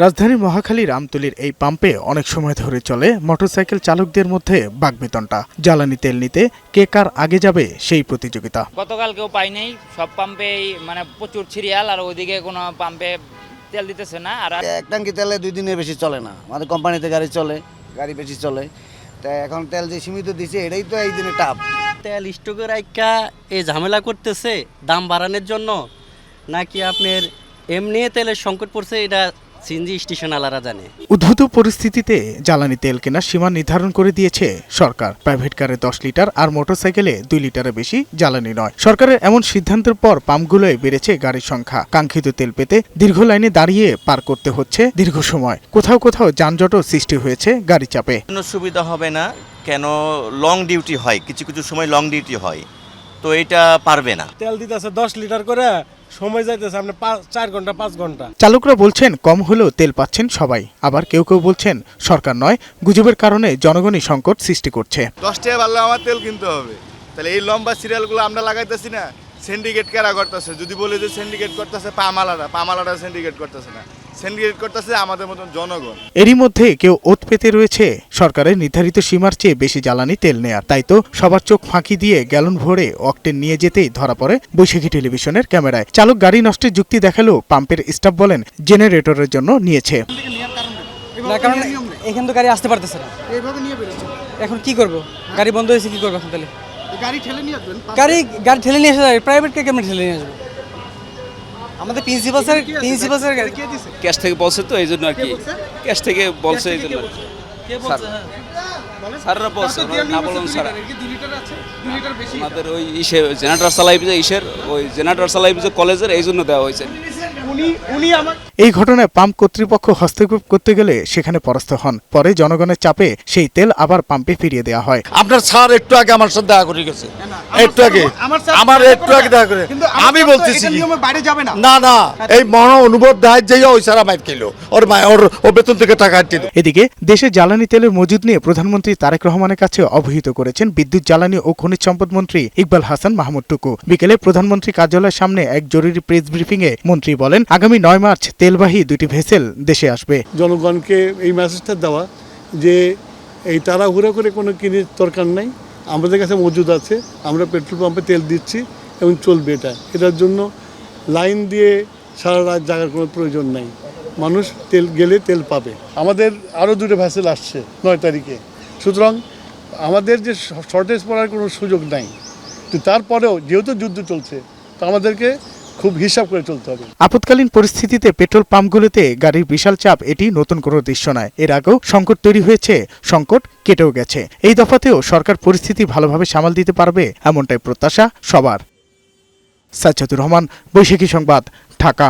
রাজধানীর মহাখালীর আমতলীর এই পাম্পে অনেক সময় ধরে চলে মোটরসাইকেল চালকদের মধ্যে বাকবিতণ্ডা। জ্বালানি তেল নিতে কে কার আগে যাবে সেই প্রতিযোগিতা। গতকাল কেউ পাই নাই, সব পাম্পেই মানে প্রচুর সিরিয়াল, আর ওইদিকে কোনো পাম্পে তেল দিতেছে না। আর এক ট্যাঙ্কি তেলে 2 দিনের বেশি চলে না, আমাদের কোম্পানিতে গাড়ি বেশি চলে। তাই এখন তেল যে সীমিত দিছে এটাই তো এই দিনে টাপ। তেল স্টকে রাখা এই ঝামেলা করতেছে দাম বাড়ানোর জন্য, নাকি আপনার এমনি তেলের সংকট পড়ছে এটা সিএনজি স্টেশন আলারা জানে। উদ্ভূত পরিস্থিতিতে জ্বালানি তেল কেনার সীমা নির্ধারণ করে দিয়েছে সরকার। প্রাইভেট কারে 10 লিটার আর মোটরসাইকেলে 2 লিটারের বেশি জ্বালানি নয়। সরকারের এমন সিদ্ধান্তের পর পাম্পগুলোয় বেড়েছে গাড়ির সংখ্যা। কাঙ্ক্ষিত তেল পেতে দীর্ঘ লাইনে দাঁড়িয়ে পার করতে হচ্ছে দীর্ঘ সময়। কোথাও কোথাও যানজটও সৃষ্টি হয়েছে গাড়ি চাপে। কোনো সুবিধা হবে না, কেন লং ডিউটি হয়, কিছু কিছু সময় লং ডিউটি হয়, তো এটা পারবে না। তেল দিতেছে 10 লিটার করে, সময় যাইতেছে আপনি 4 ঘন্টা 5 ঘন্টা। চালকরা বলছেন কম হলেও তেল পাচ্ছেন সবাই, আবার কেউ কেউ বলছেন সরকার নয়, গুজবের কারণে জনগণই সংকট সৃষ্টি করছে। 10 টাকা বাড়লে আমার তেল কিনতে হবে, তাহলে এই লম্বা সিরিয়ালগুলো আমরা লাগাইতেছি না। সিন্ডিকেট কারা করতেছে? যদি বলে যে সিন্ডিকেট করতেছে পামালারা সিন্ডিকেট করতেছে না, সিন্ডিকেট করতেছে আমাদের মতন জনগণ। এরই মধ্যে কেউ ওত পেতে রয়েছে সরকারের নির্ধারিত সীমার চেয়ে বেশি জ্বালানি তেল নেয়ার। তাই তো সবার চোখ ফাঁকি দিয়ে গ্যালন ভরে অকটেন নিয়ে যেতেই ধরা পড়ে বৈশাখী টেলিভিশনের ক্যামেরায়। চালক গাড়ি নষ্টের যুক্তি দেখালেও পাম্পের স্টাফ বলেন জেনারেটরের জন্য নিয়েছে। না, কারণ এখান তো গাড়ি আসতে পারতেছে না, এখন কি করব? গাড়ি বন্ধ হয়েছে, কি করবো এখন? তাহলে গাড়ি ঠেলে নিয়ে আসা যায়, প্রাইভেট কে কেমন ঠেলে নিয়ে আসবে? আমাদের প্রিন্সিপাল স্যার গাড়ি ক্যাশ থেকে বলছে, তো এই জন্য আর কি ক্যাশ থেকে বলছে, এই জন্য স্যাররা বলছে, না বলুন স্যার আমাদের ওই জেনারেটর চালাইবে ওই জেনারেটর চালাইবে কলেজের, এই জন্য দেওয়া হয়েছে। এই ঘটনায় পাম্প কর্তৃপক্ষ হস্তক্ষেপ করতে গেলে সেখানে পরাস্ত হন। পরে জনগণের চাপে সেই তেল আবার পাম্পে ফিরিয়ে দেওয়া হয়। আপনার স্যার একটু আগে আমার সাথে দেখা করে গেছে, একটু আগে দেখা করে। আমি বলতেছি না, এই মহা অনুভব দেয় যে ওই স্যার আমায় খেলো, ওর বেতন থেকে টাকা হাঁটিয়ে দেয়। এদিকে দেশে জ্বালানি তেলের মজুদ নিয়ে প্রধানমন্ত্রী তারেক রহমানের কাছে অবহিত করেছেন বিদ্যুৎ, জ্বালানি ও খনিজ সম্পদ মন্ত্রী ইকবাল হাসান মাহমুদ টুকু। বিকেলে প্রধানমন্ত্রী কার্যালয়ের সামনে এক জরুরি প্রেস ব্রিফিংয়ে মন্ত্রী বলেন, আগামী 9 মার্চ তেলবাহী 2টি ভেসেল দেশে আসবে। জনগণকে এই মেসেজটা দেওয়া যে এই তাড়াহুড়ো করে কোনো কিনে দরকার নাই, আমাদের কাছে মজুদ আছে, আমরা পেট্রোল পাম্পে তেল দিচ্ছি এবং চলবে। এটার জন্য লাইন দিয়ে সারা রাত জাগার কোনো প্রয়োজন নাই, মানুষ তেল গেলে তেল পাবে। আমাদের আরও 2টো ভেসেল আসছে 9 তারিখে, সুতরাং আমাদের যে শর্টেজ পড়ার কোনো সুযোগ নাই। তো তারপরেও যেহেতু যুদ্ধ চলছে, তো আমাদেরকে খুব হিসাব করে চলতে হবে। আপৎকালীন পরিস্থিতিতে পেট্রোল পাম্পগুলোতে গাড়ির বিশাল চাপ এটি নতুন কোনো দৃশ্য নয়। এর আগেও সংকট তৈরি হয়েছে, সংকট কেটেও গেছে। এই দফাতেও সরকার পরিস্থিতি ভালোভাবে সামাল দিতে পারবে এমনটাই প্রত্যাশা সবার। সাজ্জাদুর রহমান, বৈশাখী সংবাদ, ঢাকা।